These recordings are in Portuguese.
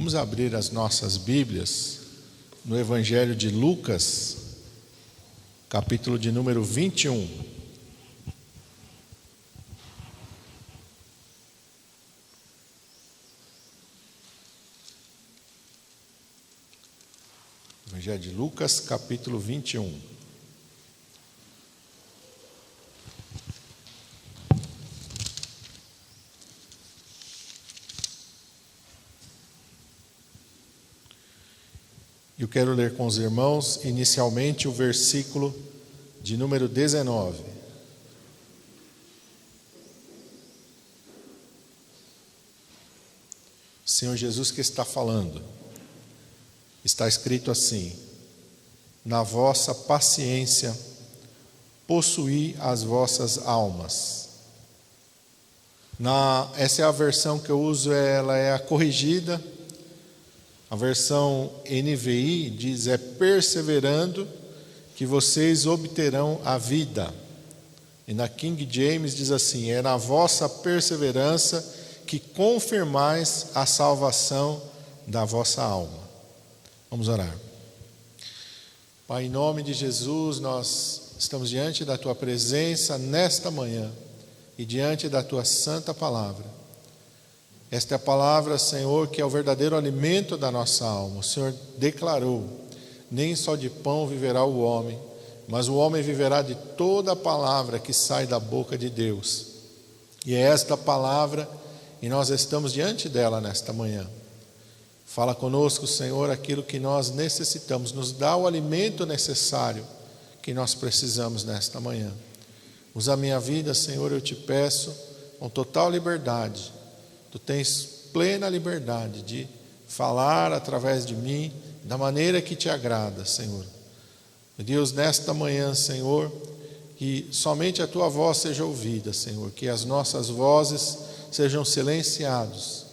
Vamos abrir as nossas Bíblias no Evangelho de Lucas, capítulo de número 21. Evangelho de Lucas, capítulo 21. Eu quero ler com os irmãos, inicialmente, o versículo de número 19. O Senhor Jesus que está falando. Está escrito assim: na vossa paciência, possuí as vossas almas. Essa é a versão que eu uso, ela é a corrigida. A versão NVI diz: é perseverando que vocês obterão a vida. E na King James diz assim: é na vossa perseverança que confirmais a salvação da vossa alma. Vamos orar. Pai, em nome de Jesus, nós estamos diante da Tua presença nesta manhã e diante da Tua santa palavra. Esta é a palavra, Senhor, que é o verdadeiro alimento da nossa alma. O Senhor declarou: nem só de pão viverá o homem, mas o homem viverá de toda a palavra que sai da boca de Deus. E é esta palavra, e nós estamos diante dela nesta manhã. Fala conosco, Senhor, aquilo que nós necessitamos. Nos dá o alimento necessário que nós precisamos nesta manhã. Usa a minha vida, Senhor, eu te peço, com total liberdade. Tu tens plena liberdade de falar através de mim, da maneira que te agrada, Senhor. Deus, nesta manhã, Senhor, que somente a Tua voz seja ouvida, Senhor, que as nossas vozes sejam silenciadas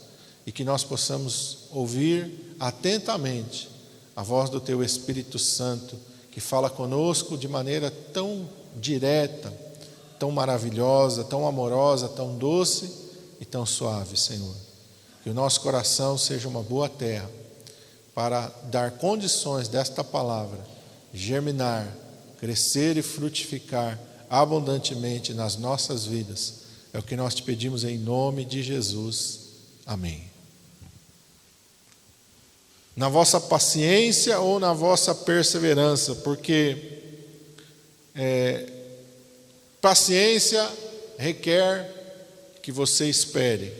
e que nós possamos ouvir atentamente a voz do Teu Espírito Santo, que fala conosco de maneira tão direta, tão maravilhosa, tão amorosa, tão doce e tão suave, Senhor. Que o nosso coração seja uma boa terra para dar condições desta palavra germinar, crescer e frutificar abundantemente nas nossas vidas. É o que nós te pedimos em nome de Jesus. Amém. Na vossa paciência ou na vossa perseverança, porque paciência requer que você espere.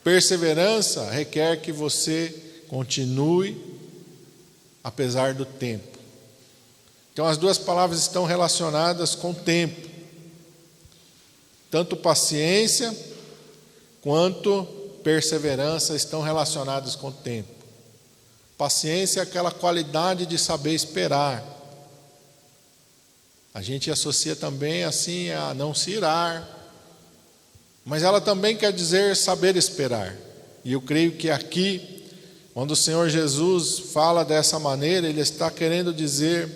Perseverança requer que você continue apesar do tempo. Então as duas palavras estão relacionadas com tempo. Tanto paciência quanto perseverança estão relacionadas com tempo. Paciência é aquela qualidade de saber esperar. A gente associa também assim a não se irar, mas ela também quer dizer saber esperar. E eu creio que aqui, quando o Senhor Jesus fala dessa maneira, Ele está querendo dizer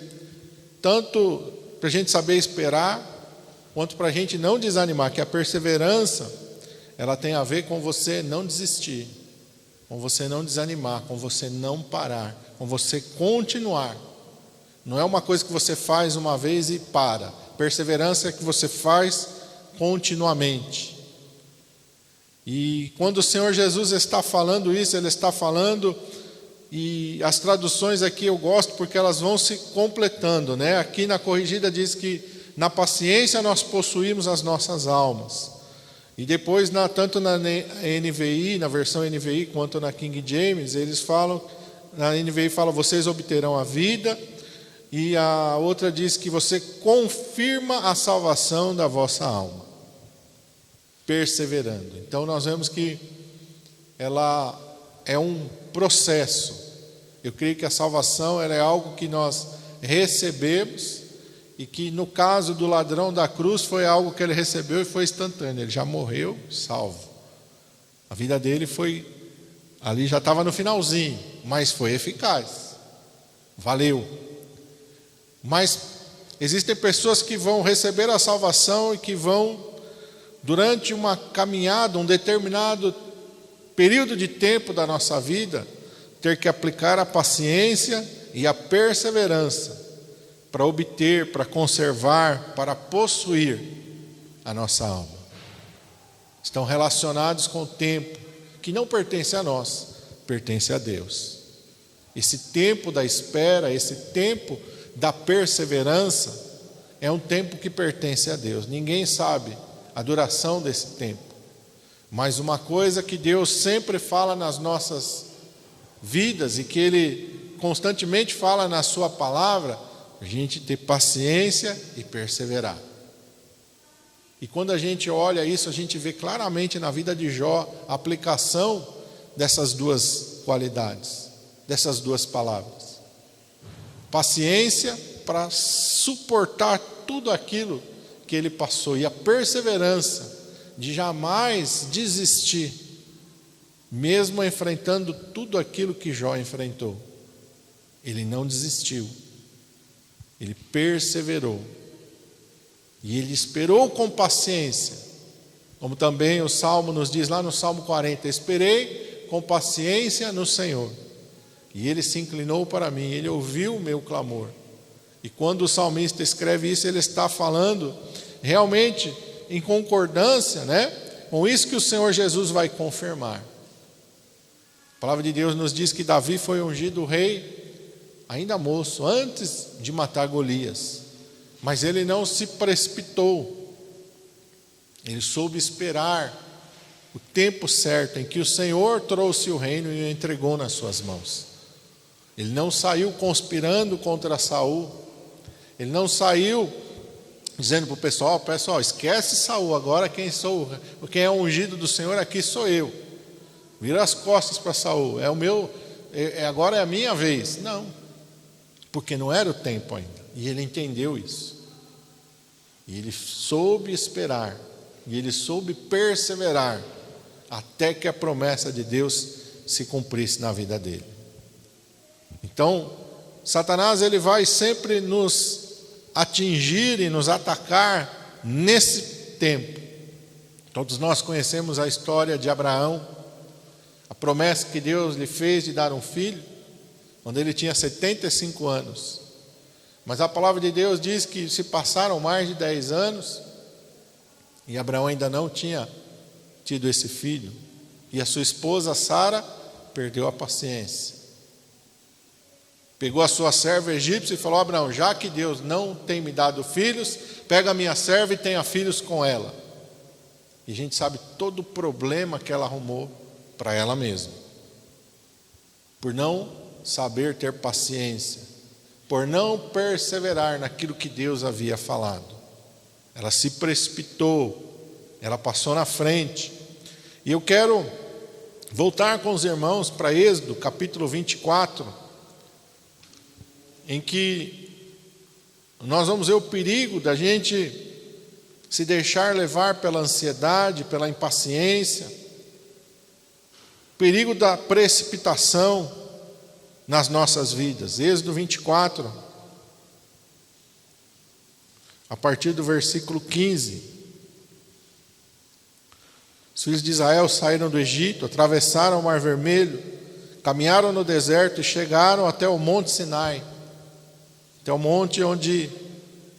tanto para a gente saber esperar, quanto para a gente não desanimar, que a perseverança, ela tem a ver com você não desistir, com você não desanimar, com você não parar, com você continuar. Não é uma coisa que você faz uma vez e para. Perseverança é que você faz continuamente. E quando o Senhor Jesus está falando isso, Ele está falando, e as traduções aqui eu gosto porque elas vão se completando, né? Aqui na corrigida diz que na paciência nós possuímos as nossas almas. E depois, tanto na NVI, na versão NVI, quanto na King James, eles falam, na NVI fala: vocês obterão a vida, e a outra diz que você confirma a salvação da vossa alma. Perseverando. Então nós vemos que ela é um processo. Eu creio que a salvação ela é algo que nós recebemos, e que no caso do ladrão da cruz foi algo que ele recebeu e foi instantâneo. Ele já morreu salvo. A vida dele foi, ali já estava no finalzinho, mas foi eficaz. Valeu. Mas existem pessoas que vão receber a salvação e que vão, durante uma caminhada, um determinado período de tempo da nossa vida, ter que aplicar a paciência e a perseverança para obter, para conservar, para possuir a nossa alma. Estão relacionados com o tempo, que não pertence a nós, pertence a Deus. Esse tempo da espera, esse tempo da perseverança, é um tempo que pertence a Deus. Ninguém sabe a duração desse tempo. Mas uma coisa que Deus sempre fala nas nossas vidas e que Ele constantemente fala na sua palavra, a gente ter paciência e perseverar. E quando a gente olha isso, a gente vê claramente na vida de Jó a aplicação dessas duas qualidades, dessas duas palavras. Paciência para suportar tudo aquilo que ele passou, e a perseverança de jamais desistir, mesmo enfrentando tudo aquilo que Jó enfrentou. Ele não desistiu, ele perseverou, e ele esperou com paciência, como também o Salmo nos diz lá no Salmo 40, esperei com paciência no Senhor, e Ele se inclinou para mim, Ele ouviu o meu clamor. E quando o salmista escreve isso, ele está falando realmente em concordância, com isso que o Senhor Jesus vai confirmar. A palavra de Deus nos diz que Davi foi ungido rei ainda moço, antes de matar Golias. Mas ele não se precipitou. Ele soube esperar o tempo certo em que o Senhor trouxe o reino e o entregou nas suas mãos. Ele não saiu conspirando contra Saul. Ele não saiu dizendo para o pessoal, esquece Saul, agora quem é o ungido do Senhor aqui sou eu. Vira as costas para Saul, agora é a minha vez. Não, porque não era o tempo ainda. E ele entendeu isso. E ele soube esperar, e ele soube perseverar, até que a promessa de Deus se cumprisse na vida dele. Então, Satanás ele vai sempre nos atingir e nos atacar nesse tempo. Todos nós conhecemos a história de Abraão, a promessa que Deus lhe fez de dar um filho, quando ele tinha 75 anos. Mas a palavra de Deus diz que se passaram mais de 10 anos e Abraão ainda não tinha tido esse filho. E a sua esposa Sara perdeu a paciência. Pegou a sua serva egípcia e falou: Abraão, já que Deus não tem me dado filhos, pega a minha serva e tenha filhos com ela. E a gente sabe todo o problema que ela arrumou para ela mesma, por não saber ter paciência, por não perseverar naquilo que Deus havia falado. Ela se precipitou, ela passou na frente. E eu quero voltar com os irmãos para Êxodo, capítulo 24, em que nós vamos ver o perigo da gente se deixar levar pela ansiedade, pela impaciência, o perigo da precipitação nas nossas vidas. Êxodo 24, a partir do versículo 15. Os filhos de Israel saíram do Egito, atravessaram o Mar Vermelho, caminharam no deserto e chegaram até o Monte Sinai, até o monte onde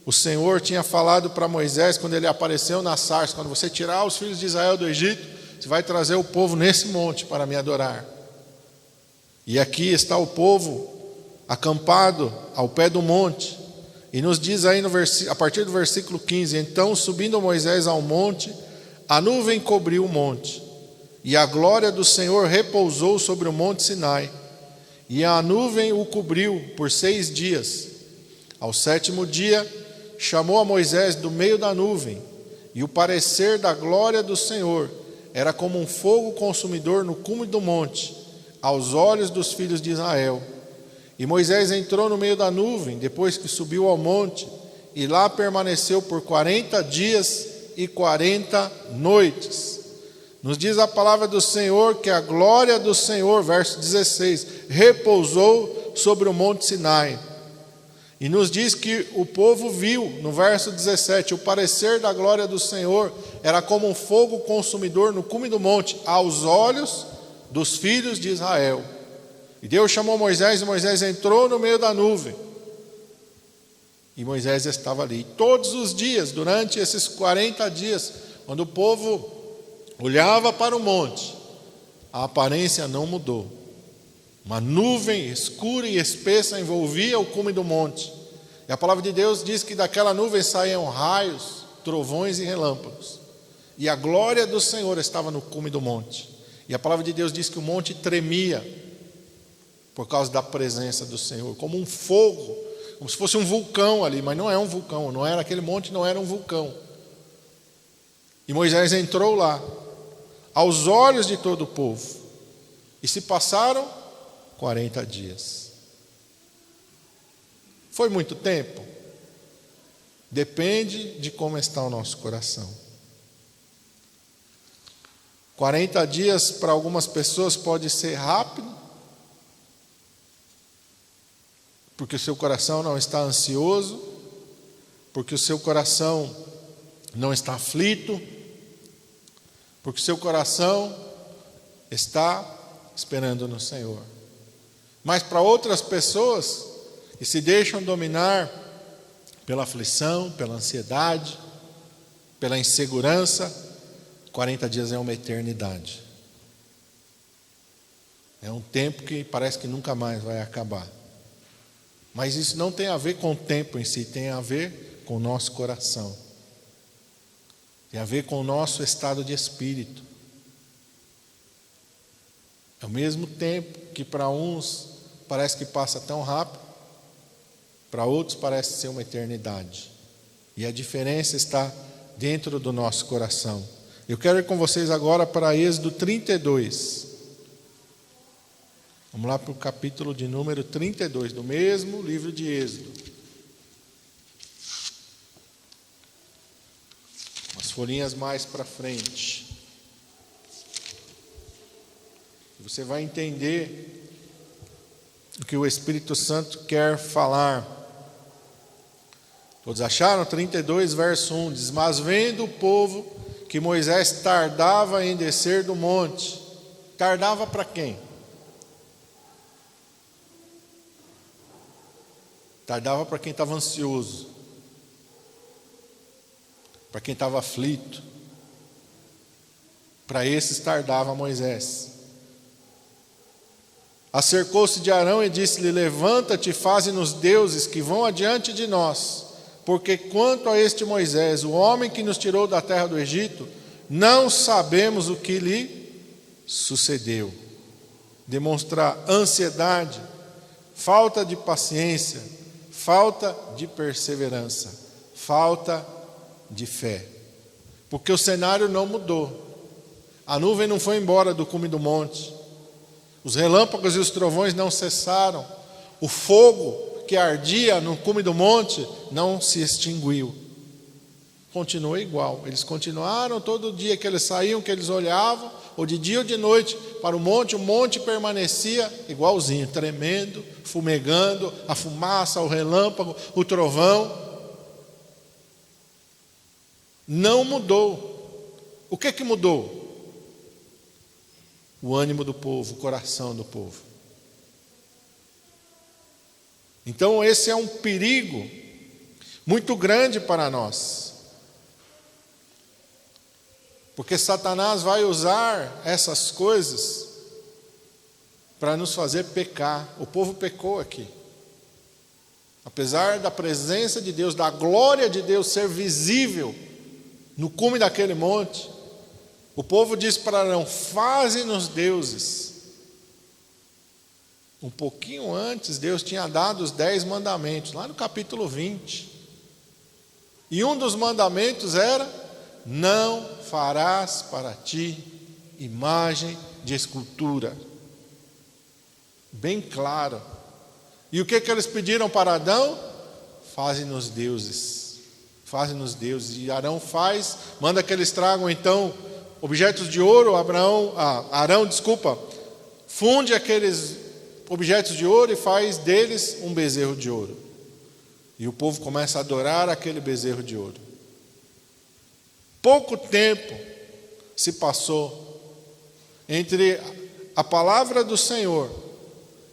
o Senhor tinha falado para Moisés quando ele apareceu na sarça: quando você tirar os filhos de Israel do Egito, você vai trazer o povo nesse monte para me adorar. E aqui está o povo acampado ao pé do monte. E nos diz aí a partir do versículo 15: então, subindo Moisés ao monte, a nuvem cobriu o monte, e a glória do Senhor repousou sobre o monte Sinai, e a nuvem o cobriu por 6 dias. Ao 7º dia, chamou a Moisés do meio da nuvem, e o parecer da glória do Senhor era como um fogo consumidor no cume do monte, aos olhos dos filhos de Israel. E Moisés entrou no meio da nuvem, depois que subiu ao monte, e lá permaneceu por 40 dias e 40 noites. Nos diz a palavra do Senhor que a glória do Senhor, verso 16, repousou sobre o monte Sinai. E nos diz que o povo viu, no verso 17, o parecer da glória do Senhor era como um fogo consumidor no cume do monte, aos olhos dos filhos de Israel. E Deus chamou Moisés, e Moisés entrou no meio da nuvem. E Moisés estava ali. E todos os dias, durante esses 40 dias, quando o povo olhava para o monte, a aparência não mudou. Uma nuvem escura e espessa envolvia o cume do monte. E a palavra de Deus diz que daquela nuvem saíam raios, trovões e relâmpagos. E a glória do Senhor estava no cume do monte. E a palavra de Deus diz que o monte tremia por causa da presença do Senhor, como um fogo, como se fosse um vulcão ali, mas não é um vulcão, não era aquele monte, não era um vulcão. E Moisés entrou lá, aos olhos de todo o povo, e se passaram 40 dias. Foi muito tempo? Depende de como está o nosso coração. 40 dias para algumas pessoas pode ser rápido, porque o seu coração não está ansioso, porque o seu coração não está aflito, porque o seu coração está esperando no Senhor. Mas para outras pessoas que se deixam dominar pela aflição, pela ansiedade, pela insegurança, 40 dias é uma eternidade. É um tempo que parece que nunca mais vai acabar. Mas isso não tem a ver com o tempo em si, tem a ver com o nosso coração. Tem a ver com o nosso estado de espírito. É o mesmo tempo que para uns parece que passa tão rápido, para outros parece ser uma eternidade. E a diferença está dentro do nosso coração. Eu quero ir com vocês agora para Êxodo 32. Vamos lá para o capítulo de número 32, do mesmo livro de Êxodo. Umas folhinhas mais para frente. Você vai entender o que o Espírito Santo quer falar. Todos acharam? 32, verso 1. Diz: mas vendo o povo que Moisés tardava em descer do monte. Tardava para quem? Tardava para quem estava ansioso, para quem estava aflito. Para esses tardava Moisés. Acercou-se de Arão e disse-lhe: levanta-te e faze-nos deuses que vão adiante de nós. Porque quanto a este Moisés, o homem que nos tirou da terra do Egito, não sabemos o que lhe sucedeu. Demonstrar ansiedade, falta de paciência, falta de perseverança, falta de fé. Porque o cenário não mudou. A nuvem não foi embora do cume do monte. Os relâmpagos e os trovões não cessaram. O fogo que ardia no cume do monte não se extinguiu. Continua igual. Eles continuaram todo dia que eles saíam, que eles olhavam, ou de dia ou de noite, para o monte permanecia igualzinho, tremendo, fumegando, a fumaça, o relâmpago, o trovão. Não mudou. O que mudou? O ânimo do povo, o coração do povo. Então esse é um perigo muito grande para nós. Porque Satanás vai usar essas coisas para nos fazer pecar. O povo pecou aqui. Apesar da presença de Deus, da glória de Deus ser visível no cume daquele monte, o povo diz para Arão: faze-nos deuses. Um pouquinho antes, Deus tinha dado os 10 mandamentos, lá no capítulo 20. E um dos mandamentos era: não farás para ti imagem de escultura. Bem claro. E o que eles pediram para Adão? Faze-nos deuses. Faze-nos deuses. E Arão manda que eles tragam então objetos de ouro. Arão, funde aqueles objetos de ouro e faz deles um bezerro de ouro. E o povo começa a adorar aquele bezerro de ouro. Pouco tempo se passou entre a palavra do Senhor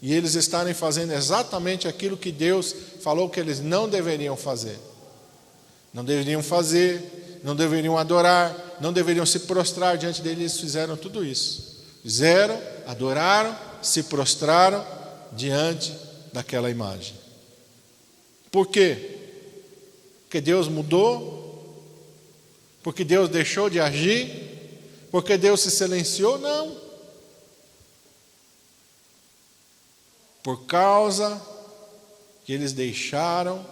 e eles estarem fazendo exatamente aquilo que Deus falou que eles não deveriam fazer. Não deveriam fazer, não deveriam adorar, não deveriam se prostrar diante dele. Eles fizeram tudo isso. Fizeram, adoraram, se prostraram diante daquela imagem. Por quê? Porque Deus mudou? Porque Deus deixou de agir? Porque Deus se silenciou? Não. Por causa que eles deixaram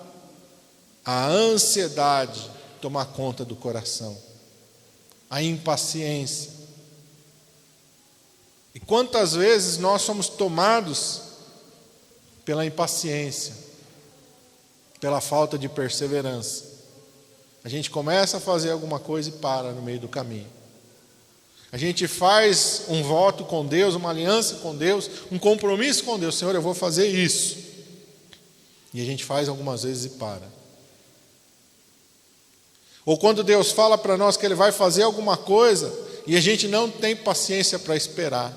a ansiedade tomar conta do coração, a impaciência. E quantas vezes nós somos tomados pela impaciência, pela falta de perseverança. A gente começa a fazer alguma coisa e para no meio do caminho. A gente faz um voto com Deus, uma aliança com Deus, um compromisso com Deus. Senhor, eu vou fazer isso. E a gente faz algumas vezes e para. Ou quando Deus fala para nós que Ele vai fazer alguma coisa e a gente não tem paciência para esperar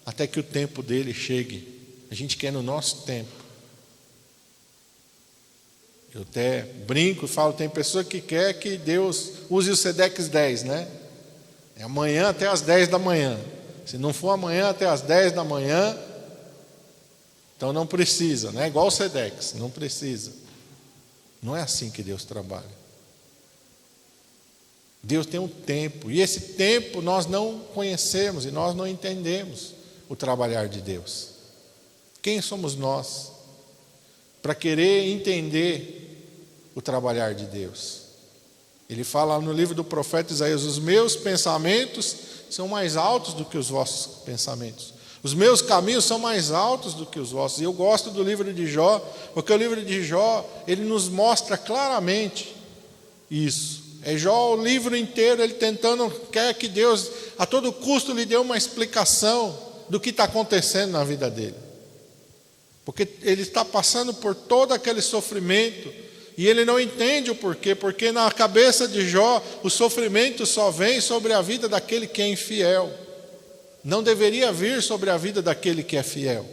até que o tempo dele chegue. A gente quer no nosso tempo. Eu até brinco e falo, tem pessoa que quer que Deus use o Sedex 10, né? É amanhã até as 10 da manhã. Se não for amanhã até as 10 da manhã, então não precisa, né? Igual o Sedex, não precisa. Não é assim que Deus trabalha. Deus tem um tempo, e esse tempo nós não conhecemos e nós não entendemos o trabalhar de Deus. Quem somos nós para querer entender o trabalhar de Deus? Ele fala no livro do profeta Isaías: os meus pensamentos são mais altos do que os vossos pensamentos. Os meus caminhos são mais altos do que os vossos. E eu gosto do livro de Jó, porque o livro de Jó, ele nos mostra claramente isso. É Jó o livro inteiro, ele tentando, quer que Deus a todo custo lhe dê uma explicação do que está acontecendo na vida dele. Porque ele está passando por todo aquele sofrimento e ele não entende o porquê. Porque na cabeça de Jó, o sofrimento só vem sobre a vida daquele que é infiel. Não deveria vir sobre a vida daquele que é fiel.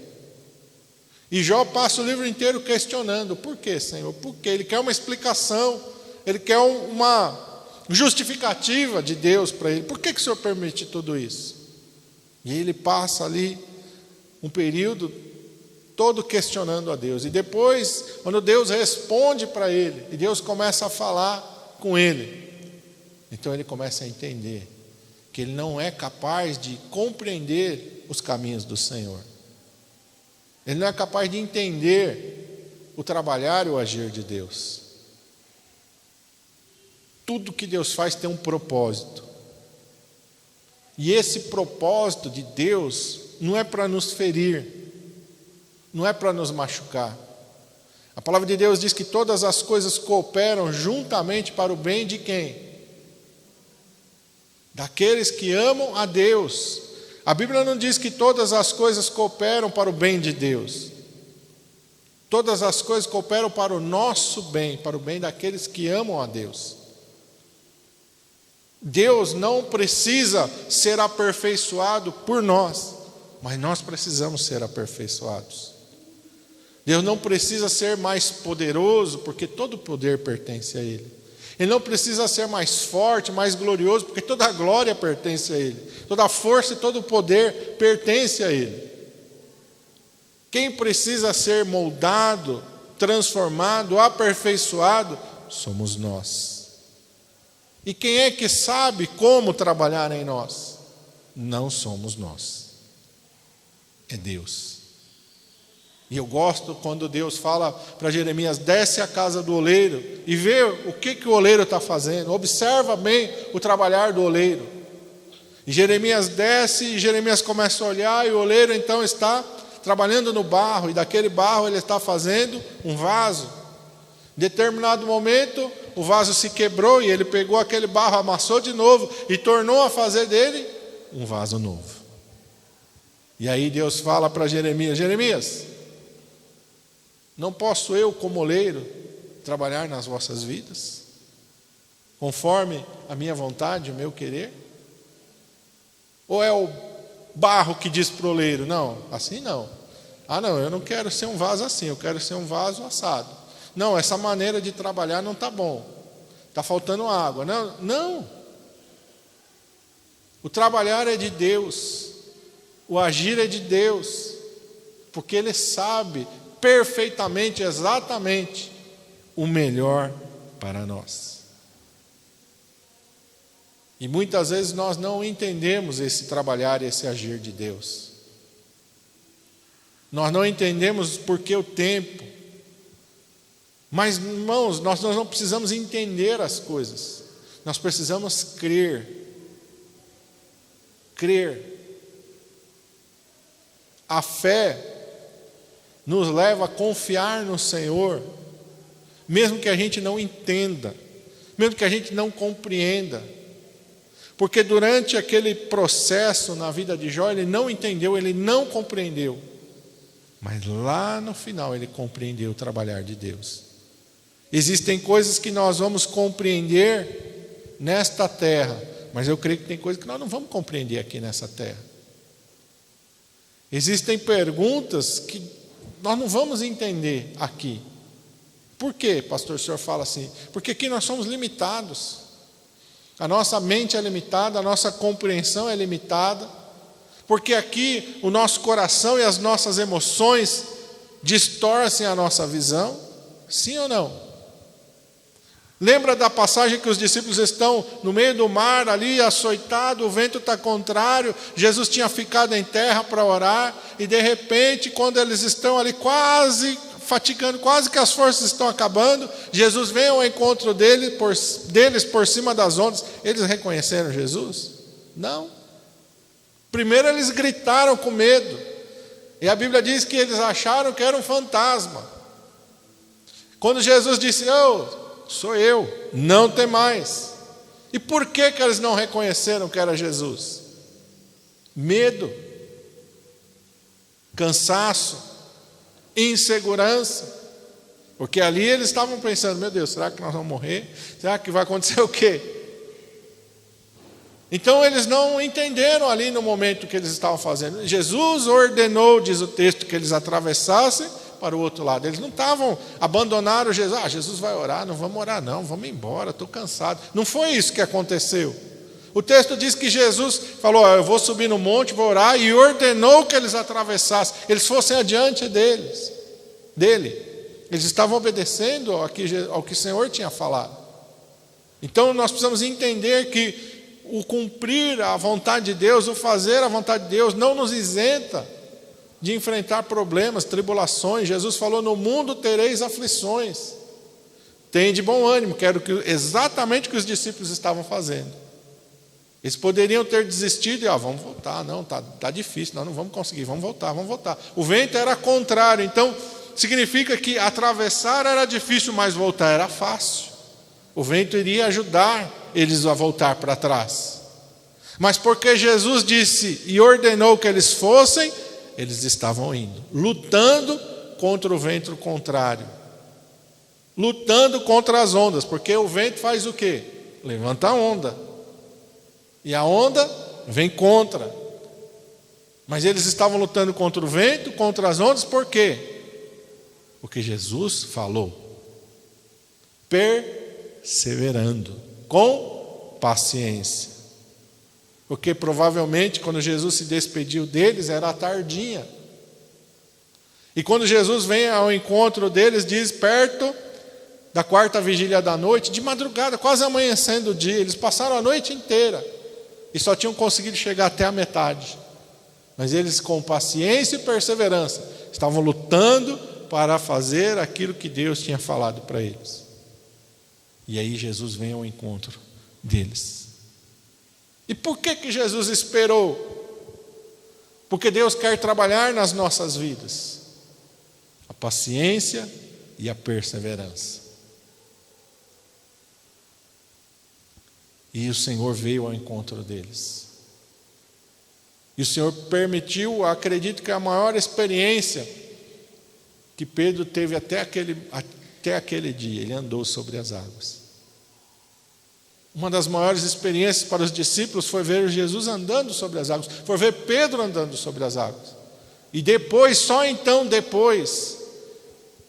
E Jó passa o livro inteiro questionando: por quê, Senhor? Por quê? Ele quer uma explicação. Ele quer uma justificativa de Deus para ele. Por que o Senhor permite tudo isso? E ele passa ali um período todo questionando a Deus. E depois, quando Deus responde para ele, e Deus começa a falar com ele, então ele começa a entender que ele não é capaz de compreender os caminhos do Senhor. Ele não é capaz de entender o trabalhar e o agir de Deus. Tudo que Deus faz tem um propósito. E esse propósito de Deus não é para nos ferir, não é para nos machucar. A palavra de Deus diz que todas as coisas cooperam juntamente para o bem de quem? Daqueles que amam a Deus. A Bíblia não diz que todas as coisas cooperam para o bem de Deus. Todas as coisas cooperam para o nosso bem, para o bem daqueles que amam a Deus. Deus não precisa ser aperfeiçoado por nós, mas nós precisamos ser aperfeiçoados. Deus não precisa ser mais poderoso, porque todo poder pertence a Ele. Ele não precisa ser mais forte, mais glorioso, porque toda a glória pertence a Ele. Toda a força e todo o poder pertence a Ele. Quem precisa ser moldado, transformado, aperfeiçoado, somos nós. E quem é que sabe como trabalhar em nós? Não somos nós. É Deus. E eu gosto quando Deus fala para Jeremias: desce à casa do oleiro e vê o que o oleiro está fazendo. Observa bem o trabalhar do oleiro. E Jeremias desce e Jeremias começa a olhar, e o oleiro então está trabalhando no barro, e daquele barro ele está fazendo um vaso. Em determinado momento, o vaso se quebrou e ele pegou aquele barro, amassou de novo e tornou a fazer dele um vaso novo. E aí Deus fala para Jeremias: Jeremias, não posso eu, como oleiro, trabalhar nas vossas vidas, conforme a minha vontade, o meu querer? Ou é o barro que diz para o oleiro: não, assim não. Ah, não, eu não quero ser um vaso assim, eu quero ser um vaso assado. Não, essa maneira de trabalhar não está bom. Está faltando água. Não, não. O trabalhar é de Deus. O agir é de Deus. Porque Ele sabe perfeitamente, exatamente, o melhor para nós. E muitas vezes nós não entendemos esse trabalhar e esse agir de Deus. Nós não entendemos por que o tempo. Mas, irmãos, nós não precisamos entender as coisas. Nós precisamos crer. Crer. A fé nos leva a confiar no Senhor, mesmo que a gente não entenda, mesmo que a gente não compreenda. Porque durante aquele processo na vida de Jó, ele não entendeu, ele não compreendeu. Mas lá no final ele compreendeu o trabalhar de Deus. Existem coisas que nós vamos compreender nesta terra, mas eu creio que tem coisas que nós não vamos compreender aqui nessa terra. Existem perguntas que nós não vamos entender aqui. Por quê, pastor, o senhor fala assim? Porque aqui nós somos limitados. A nossa mente é limitada, a nossa compreensão é limitada. Porque aqui o nosso coração e as nossas emoções distorcem a nossa visão. Sim ou não? Lembra da passagem que os discípulos estão no meio do mar, ali açoitado, o vento está contrário, Jesus tinha ficado em terra para orar, e de repente, quando eles estão ali quase fatigando, quase que as forças estão acabando, Jesus vem ao encontro deles por cima das ondas. Eles reconheceram Jesus? Não. Primeiro eles gritaram com medo, e a Bíblia diz que eles acharam que era um fantasma. Quando Jesus disse: sou eu, não tem mais. E por que eles não reconheceram que era Jesus? Medo, cansaço, insegurança. Porque ali eles estavam pensando: meu Deus, será que nós vamos morrer? Será que vai acontecer o quê? Então eles não entenderam ali no momento que eles estavam fazendo. Jesus ordenou, diz o texto, que eles atravessassem para o outro lado. Eles não estavam, abandonaram Jesus. Jesus vai orar, não vamos orar não, vamos embora, estou cansado. Não foi isso que aconteceu. O texto diz que Jesus falou: eu vou subir no monte, vou orar, e ordenou que eles atravessassem, eles fossem adiante dele. Eles estavam obedecendo ao que o Senhor tinha falado. Então nós precisamos entender que o cumprir a vontade de Deus, o fazer a vontade de Deus, não nos isenta de enfrentar problemas, tribulações. Jesus falou: no mundo tereis aflições. Tem de bom ânimo, que era exatamente o que os discípulos estavam fazendo. Eles poderiam ter desistido e vamos voltar, não, tá difícil, nós não vamos conseguir, vamos voltar. O vento era contrário, então significa que atravessar era difícil, mas voltar era fácil. O vento iria ajudar eles a voltar para trás. Mas porque Jesus disse e ordenou que eles fossem, eles estavam indo, lutando contra o vento contrário, lutando contra as ondas, porque o vento faz o quê? Levanta a onda, e a onda vem contra. Mas eles estavam lutando contra o vento, contra as ondas, por quê? Porque Jesus falou, perseverando, com paciência. Porque provavelmente quando Jesus se despediu deles era tardinha. E quando Jesus vem ao encontro deles, diz perto da 4ª vigília da noite, de madrugada, quase amanhecendo o dia, eles passaram a noite inteira e só tinham conseguido chegar até a metade. Mas eles, com paciência e perseverança, estavam lutando para fazer aquilo que Deus tinha falado para eles. E aí Jesus vem ao encontro deles. E por que Jesus esperou? Porque Deus quer trabalhar nas nossas vidas a paciência e a perseverança. E o Senhor veio ao encontro deles. E o Senhor permitiu, acredito que a maior experiência que Pedro teve até aquele dia, ele andou sobre as águas. Uma das maiores experiências para os discípulos foi ver Jesus andando sobre as águas, foi ver Pedro andando sobre as águas. E depois, só então depois,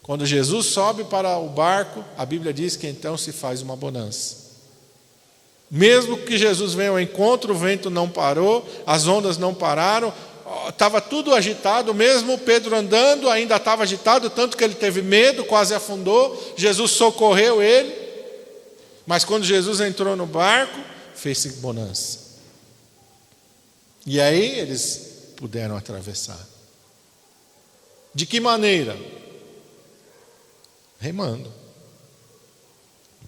quando Jesus sobe para o barco, a Bíblia diz que então se faz uma bonança. Mesmo que Jesus venha ao encontro, o vento não parou, as ondas não pararam, estava tudo agitado, mesmo Pedro andando ainda estava agitado, tanto que ele teve medo, quase afundou. Jesus socorreu ele, mas quando Jesus entrou no barco, fez-se bonança. E aí eles puderam atravessar. De que maneira? Remando.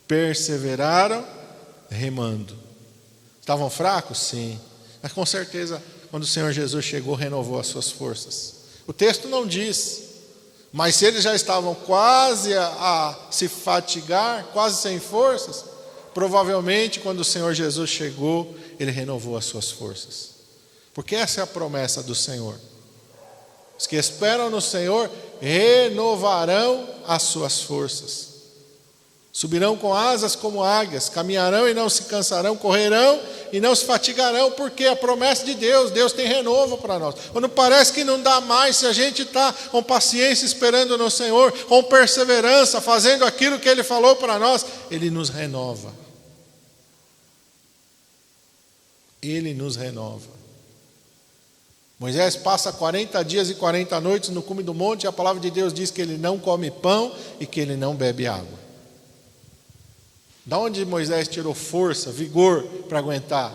Perseveraram remando. Estavam fracos? Sim. Mas com certeza, quando o Senhor Jesus chegou, renovou as suas forças. O texto não diz, mas se eles já estavam quase a se fatigar, quase sem forças, provavelmente quando o Senhor Jesus chegou, Ele renovou as suas forças. Porque essa é a promessa do Senhor. Os que esperam no Senhor renovarão as suas forças. Subirão com asas como águias, caminharão e não se cansarão, correrão e não se fatigarão, porque a promessa de Deus, Deus tem renovo para nós. Quando parece que não dá mais, se a gente está com paciência esperando no Senhor, com perseverança, fazendo aquilo que Ele falou para nós, Ele nos renova. Ele nos renova. Moisés passa 40 dias e 40 noites no cume do monte, e a palavra de Deus diz que ele não come pão e que ele não bebe água. Da onde Moisés tirou força, vigor para aguentar?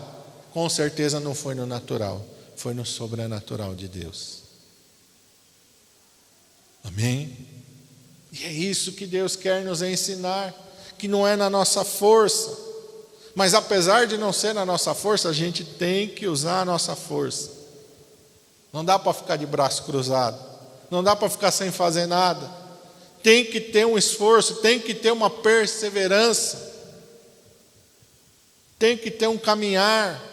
Com certeza não foi no natural, foi no sobrenatural de Deus. Amém? E é isso que Deus quer nos ensinar, que não é na nossa força, mas apesar de não ser na nossa força, a gente tem que usar a nossa força. Não dá para ficar de braço cruzado, não dá para ficar sem fazer nada. Tem que ter um esforço, tem que ter uma perseverança. Tem que ter um caminhar,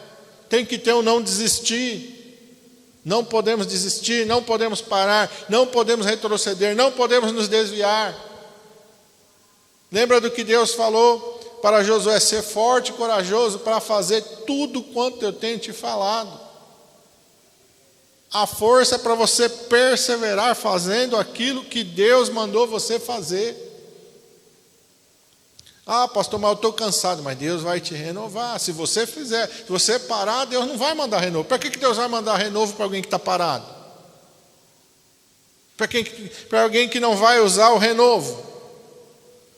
tem que ter um não desistir. Não podemos desistir, não podemos parar, não podemos retroceder, não podemos nos desviar. Lembra do que Deus falou para Josué: ser forte e corajoso para fazer tudo quanto eu tenho te falado. A força é para você perseverar fazendo aquilo que Deus mandou você fazer. Ah, pastor, mas eu estou cansado. Mas Deus vai te renovar. Se você fizer, se você parar, Deus não vai mandar renovo. Para que Deus vai mandar renovo para alguém que está parado? Para alguém que não vai usar o renovo.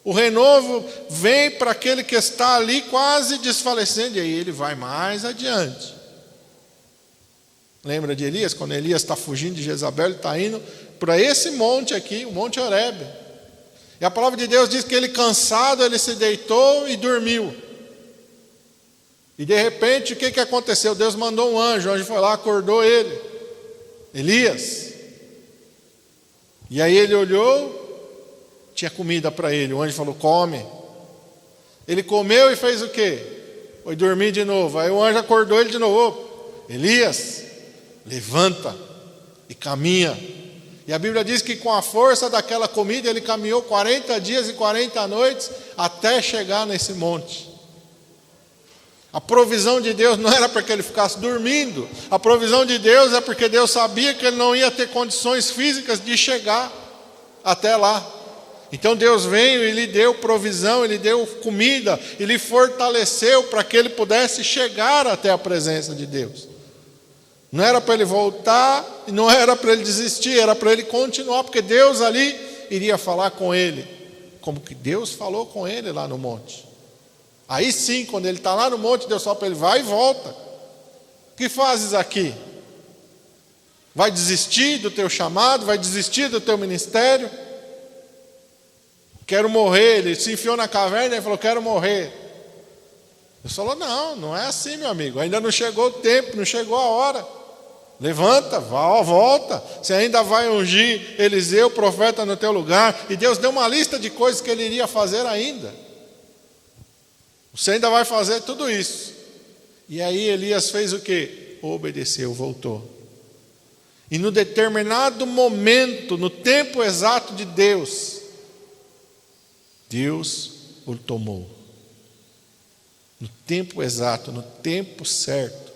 O renovo vem para aquele que está ali quase desfalecendo, e aí ele vai mais adiante. Lembra de Elias? Quando Elias está fugindo de Jezabel, ele está indo para esse monte aqui, o Monte Horebe. E a palavra de Deus diz que ele, cansado, ele se deitou e dormiu. E de repente, o que aconteceu? Deus mandou um anjo, o anjo foi lá, acordou ele, Elias. E aí ele olhou, tinha comida para ele, o anjo falou: come. Ele comeu e fez o quê? Foi dormir de novo. Aí o anjo acordou ele de novo: Elias, levanta e caminha. E a Bíblia diz que com a força daquela comida ele caminhou 40 dias e 40 noites até chegar nesse monte. A provisão de Deus não era para que ele ficasse dormindo. A provisão de Deus é porque Deus sabia que ele não ia ter condições físicas de chegar até lá. Então Deus veio e lhe deu provisão, ele deu comida, ele fortaleceu para que ele pudesse chegar até a presença de Deus. Não era para ele voltar, e não era para ele desistir, era para ele continuar, porque Deus ali iria falar com ele, como que Deus falou com ele lá no monte. Aí sim, quando ele está lá no monte, Deus fala para ele: vai e volta. O que fazes aqui? Vai desistir do teu chamado? Vai desistir do teu ministério? Quero morrer. Ele se enfiou na caverna e falou: quero morrer. Deus falou: não, não é assim, meu amigo, ainda não chegou o tempo, não chegou a hora. Levanta, volta. Você ainda vai ungir Eliseu, profeta, no teu lugar. E Deus deu uma lista de coisas que ele iria fazer ainda. Você ainda vai fazer tudo isso. E aí Elias fez o quê? Obedeceu, voltou. E no determinado momento, no tempo exato de Deus, Deus o tomou. No tempo exato, no tempo certo.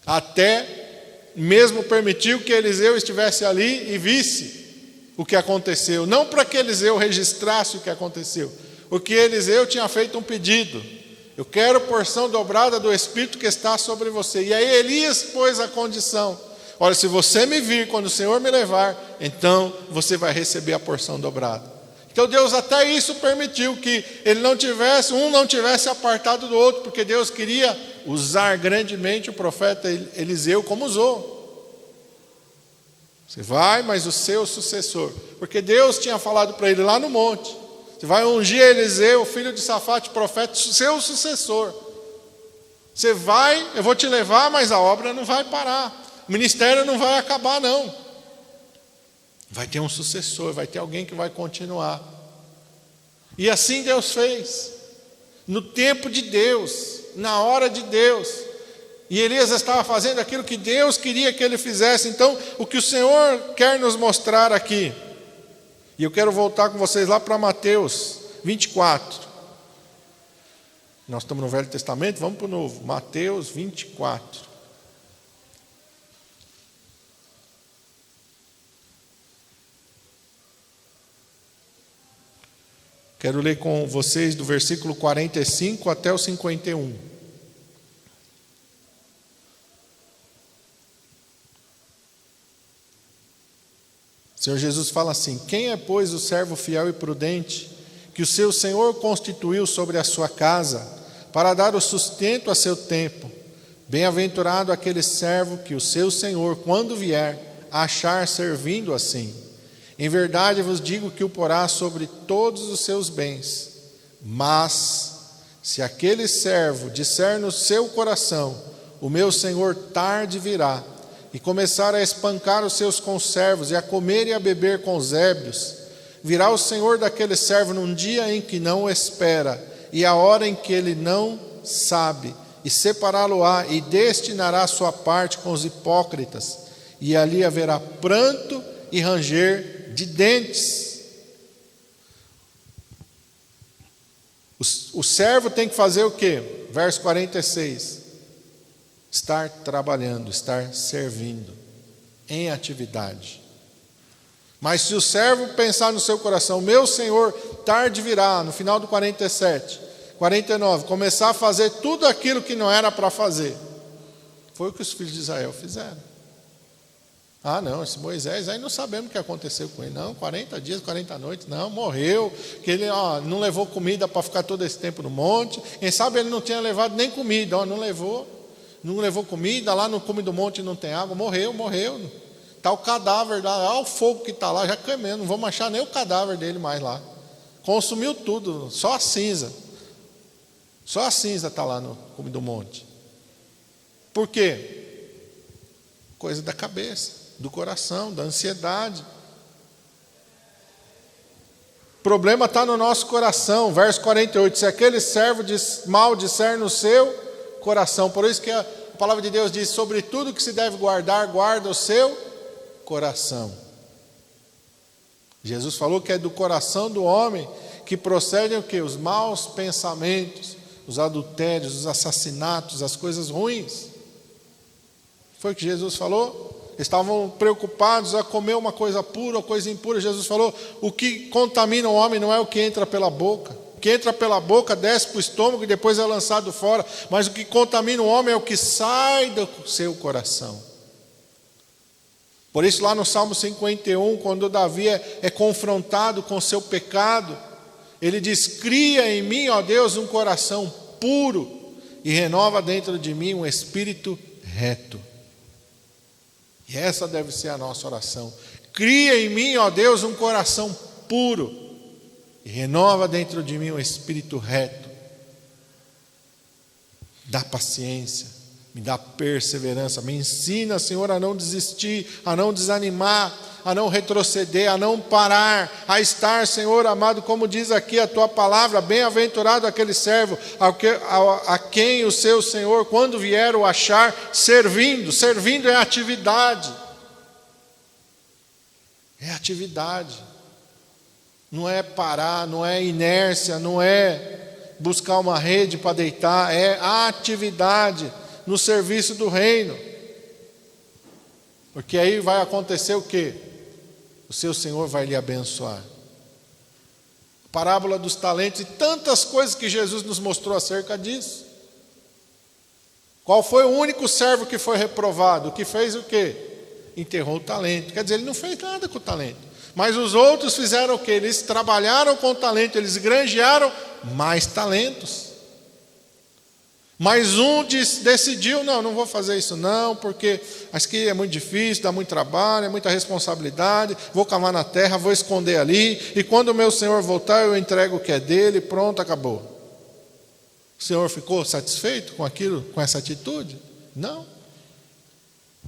Até mesmo permitiu que Eliseu estivesse ali e visse o que aconteceu. Não para que Eliseu registrasse o que aconteceu, porque Eliseu tinha feito um pedido: eu quero porção dobrada do Espírito que está sobre você. E aí Elias pôs a condição: olha, se você me vir quando o Senhor me levar, então você vai receber a porção dobrada. Então Deus até isso permitiu, que um não tivesse apartado do outro, porque Deus queria usar grandemente o profeta Eliseu como usou. Você vai, mas o seu sucessor, porque Deus tinha falado para ele lá no monte: você vai ungir Eliseu, filho de Safate, profeta, seu sucessor. Você vai, eu vou te levar, mas a obra não vai parar, o ministério não vai acabar não. Vai ter um sucessor, vai ter alguém que vai continuar. E assim Deus fez, no tempo de Deus, na hora de Deus. E Elias estava fazendo aquilo que Deus queria que ele fizesse. Então, o que o Senhor quer nos mostrar aqui, e eu quero voltar com vocês lá para Mateus 24. Nós estamos no Velho Testamento, vamos para o Novo. Mateus 24. Quero ler com vocês do versículo 45 até o 51. O Senhor Jesus fala assim: quem é, pois, o servo fiel e prudente, que o seu Senhor constituiu sobre a sua casa, para dar o sustento a seu tempo? Bem-aventurado aquele servo que o seu Senhor, quando vier, achar servindo assim. Em verdade vos digo que o porá sobre todos os seus bens. Mas, se aquele servo disser no seu coração: o meu Senhor tarde virá, e começar a espancar os seus conservos, e a comer e a beber com os ébrios, virá o Senhor daquele servo num dia em que não o espera, e a hora em que ele não sabe, e separá-lo-á, e destinará a sua parte com os hipócritas, e ali haverá pranto e ranger de dentes. O servo tem que fazer o quê? Verso 46. Estar trabalhando, estar servindo, em atividade. Mas se o servo pensar no seu coração: meu Senhor tarde virá, no final do 47, 49, começar a fazer tudo aquilo que não era para fazer. Foi o que os filhos de Israel fizeram. Ah, não, esse Moisés, aí não sabemos o que aconteceu com ele. Não, 40 dias, 40 noites, não, morreu. Que ele não levou comida para ficar todo esse tempo no monte. Quem sabe ele não tinha levado nem comida, não levou comida, lá no cume do monte não tem água, morreu. Está o cadáver lá, olha o fogo que está lá, já queimando, não vamos achar nem o cadáver dele mais lá. Consumiu tudo, só a cinza. Só a cinza está lá no cume do monte. Por quê? Coisa da cabeça, do coração, da ansiedade. O problema está no nosso coração. Verso 48, se aquele servo mal disser no seu coração. Por isso que a palavra de Deus diz: sobre tudo que se deve guardar, guarda o seu coração. Jesus falou que é do coração do homem que procedem o quê? Os maus pensamentos, os adultérios, os assassinatos, as coisas ruins. Foi o que Jesus falou? Estavam preocupados a comer uma coisa pura ou coisa impura. Jesus falou: o que contamina o homem não é o que entra pela boca. O que entra pela boca desce para o estômago e depois é lançado fora. Mas o que contamina o homem é o que sai do seu coração. Por isso lá no Salmo 51, quando Davi é confrontado com seu pecado, ele diz: cria em mim, ó Deus, um coração puro e renova dentro de mim um espírito reto. E essa deve ser a nossa oração. Cria em mim, ó Deus, um coração puro e renova dentro de mim um espírito reto. Dá paciência, me dá perseverança, me ensina, Senhor, a não desistir, a não desanimar, a não retroceder, a não parar, a estar, Senhor amado, como diz aqui a tua palavra: bem-aventurado aquele servo a quem o seu Senhor, quando vier, o achar servindo. Servindo é atividade. É atividade. Não é parar, não é inércia, não é buscar uma rede para deitar, é atividade no serviço do reino. Porque aí vai acontecer o quê? O seu Senhor vai lhe abençoar. Parábola dos talentos e tantas coisas que Jesus nos mostrou acerca disso. Qual foi o único servo que foi reprovado? O que fez o quê? Enterrou o talento. Quer dizer, ele não fez nada com o talento. Mas os outros fizeram o quê? Eles trabalharam com o talento, eles granjearam mais talentos. Mas um decidiu, não vou fazer isso não, porque acho que é muito difícil, dá muito trabalho, é muita responsabilidade, vou cavar na terra, vou esconder ali, e quando o meu Senhor voltar, eu entrego o que é dele, pronto, acabou. O Senhor ficou satisfeito com aquilo, com essa atitude? Não.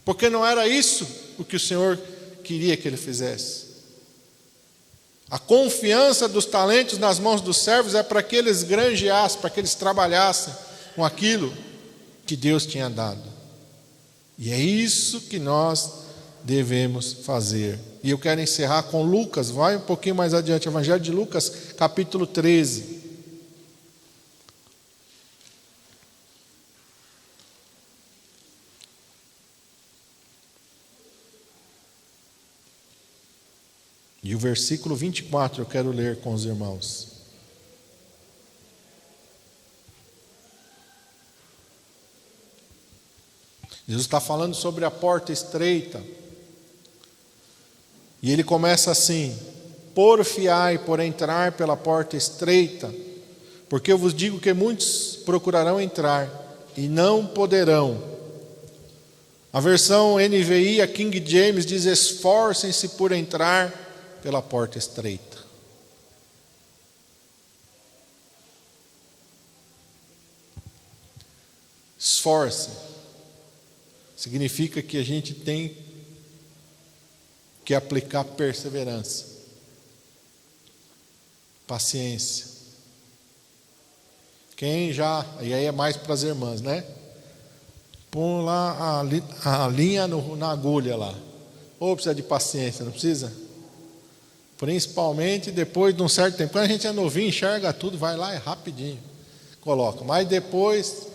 Porque não era isso o que o Senhor queria que ele fizesse. A confiança dos talentos nas mãos dos servos é para que eles granjeassem, para que eles trabalhassem com aquilo que Deus tinha dado. E é isso que nós devemos fazer. E eu quero encerrar com Lucas, vai um pouquinho mais adiante, Evangelho de Lucas, capítulo 13. E o versículo 24 eu quero ler com os irmãos. Jesus está falando sobre a porta estreita. E ele começa assim: porfiai por entrar pela porta estreita, porque eu vos digo que muitos procurarão entrar e não poderão. A versão NVI, a King James, diz: esforcem-se por entrar pela porta estreita. Esforce significa que a gente tem que aplicar perseverança, paciência. Quem já, e aí é mais para as irmãs, né? Põe lá a linha na agulha lá. Ou precisa de paciência, não precisa? Principalmente depois de um certo tempo. Quando a gente é novinho, enxerga tudo, vai lá, é rapidinho. Coloca. Mas depois,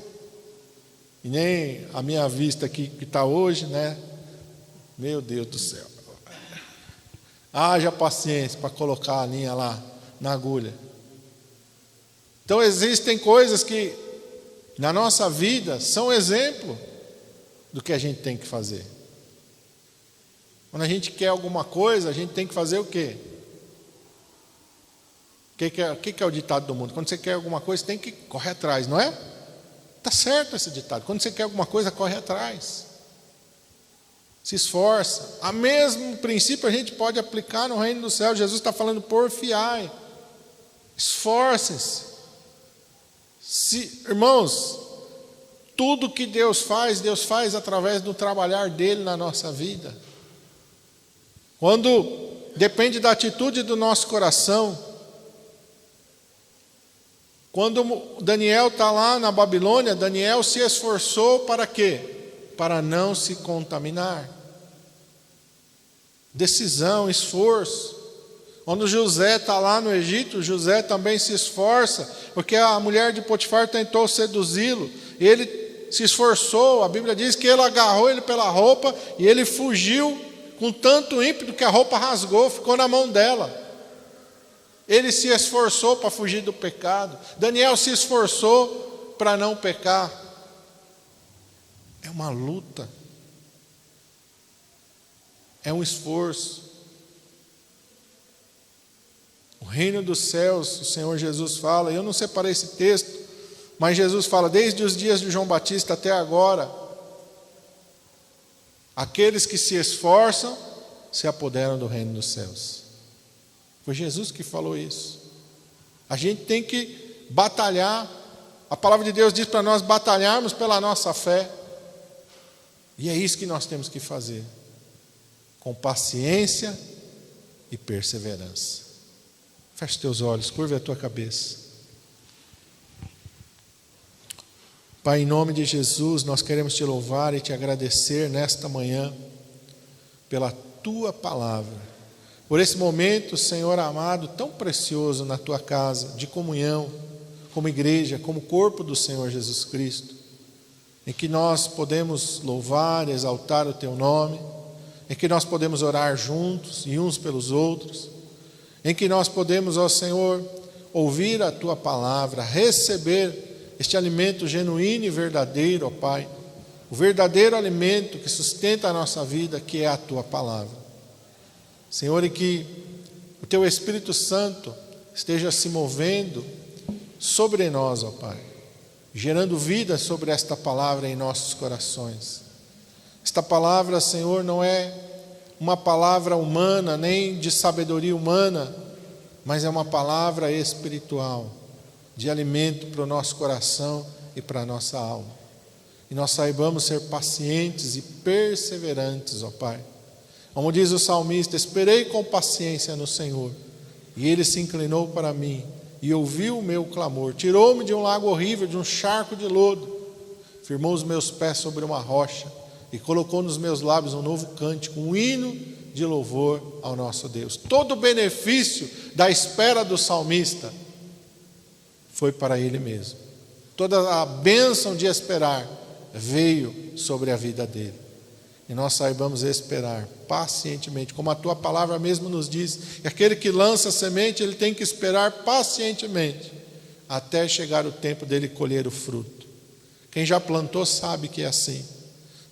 e nem a minha vista aqui que está hoje, né? Meu Deus do céu. Haja paciência para colocar a linha lá na agulha. Então existem coisas que na nossa vida são exemplo do que a gente tem que fazer. Quando a gente quer alguma coisa, a gente tem que fazer o quê? O que é o ditado do mundo? Quando você quer alguma coisa, você tem que correr atrás, não é? Está certo esse ditado. Quando você quer alguma coisa, corre atrás. Se esforça. A mesmo princípio a gente pode aplicar no reino do céu. Jesus está falando: porfiai. Esforcem-se. Irmãos, tudo que Deus faz através do trabalhar dele na nossa vida. Quando depende da atitude do nosso coração. Quando Daniel está lá na Babilônia, Daniel se esforçou para quê? Para não se contaminar. Decisão, esforço. Quando José está lá no Egito, José também se esforça, porque a mulher de Potifar tentou seduzi-lo, e ele se esforçou. A Bíblia diz que ele agarrou ele pela roupa, e ele fugiu com tanto ímpeto que a roupa rasgou, ficou na mão dela. Ele se esforçou para fugir do pecado. Daniel se esforçou para não pecar. É uma luta. É um esforço. O reino dos céus, o Senhor Jesus fala, eu não separei esse texto, mas Jesus fala: desde os dias de João Batista até agora, aqueles que se esforçam se apoderam do reino dos céus. Foi Jesus que falou isso. A gente tem que batalhar. A palavra de Deus diz para nós batalharmos pela nossa fé. E é isso que nós temos que fazer. Com paciência e perseverança. Feche teus olhos, curva a tua cabeça. Pai, em nome de Jesus, nós queremos te louvar e te agradecer nesta manhã pela tua palavra. Por esse momento, Senhor amado, tão precioso na tua casa, de comunhão, como igreja, como corpo do Senhor Jesus Cristo, em que nós podemos louvar, exaltar o teu nome, em que nós podemos orar juntos e uns pelos outros, em que nós podemos, ó Senhor, ouvir a Tua palavra, receber este alimento genuíno e verdadeiro, ó Pai, o verdadeiro alimento que sustenta a nossa vida, que é a Tua palavra. Senhor, e que o Teu Espírito Santo esteja se movendo sobre nós, ó Pai, gerando vida sobre esta palavra em nossos corações. Esta palavra, Senhor, não é uma palavra humana, nem de sabedoria humana, mas é uma palavra espiritual, de alimento para o nosso coração e para a nossa alma. E nós saibamos ser pacientes e perseverantes, ó Pai. Como diz o salmista, esperei com paciência no Senhor, e Ele se inclinou para mim, e ouviu o meu clamor, tirou-me de um lago horrível, de um charco de lodo, firmou os meus pés sobre uma rocha, e colocou nos meus lábios um novo cântico, um hino de louvor ao nosso Deus. Todo o benefício da espera do salmista foi para ele mesmo. Toda a bênção de esperar veio sobre a vida dele. E nós saibamos esperar pacientemente, como a Tua palavra mesmo nos diz, que aquele que lança a semente, ele tem que esperar pacientemente, até chegar o tempo dele colher o fruto. Quem já plantou sabe que é assim.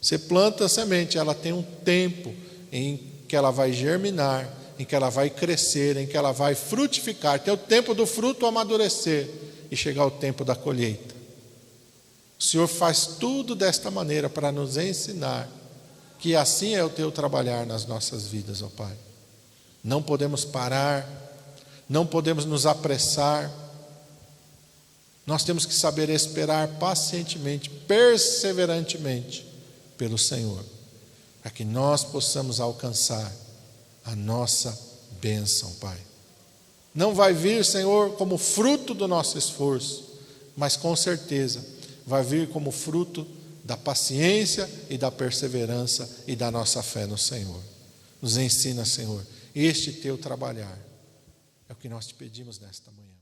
Você planta a semente, ela tem um tempo em que ela vai germinar, em que ela vai crescer, em que ela vai frutificar, tem o tempo do fruto amadurecer e chegar o tempo da colheita. O Senhor faz tudo desta maneira para nos ensinar que assim é o Teu trabalhar nas nossas vidas, ó Pai. Não podemos parar, não podemos nos apressar. Nós temos que saber esperar pacientemente, perseverantemente pelo Senhor, para que nós possamos alcançar a nossa bênção, Pai. Não vai vir, Senhor, como fruto do nosso esforço, mas com certeza vai vir como fruto da paciência e da perseverança e da nossa fé no Senhor. Nos ensina, Senhor, este Teu trabalhar. É o que nós te pedimos nesta manhã.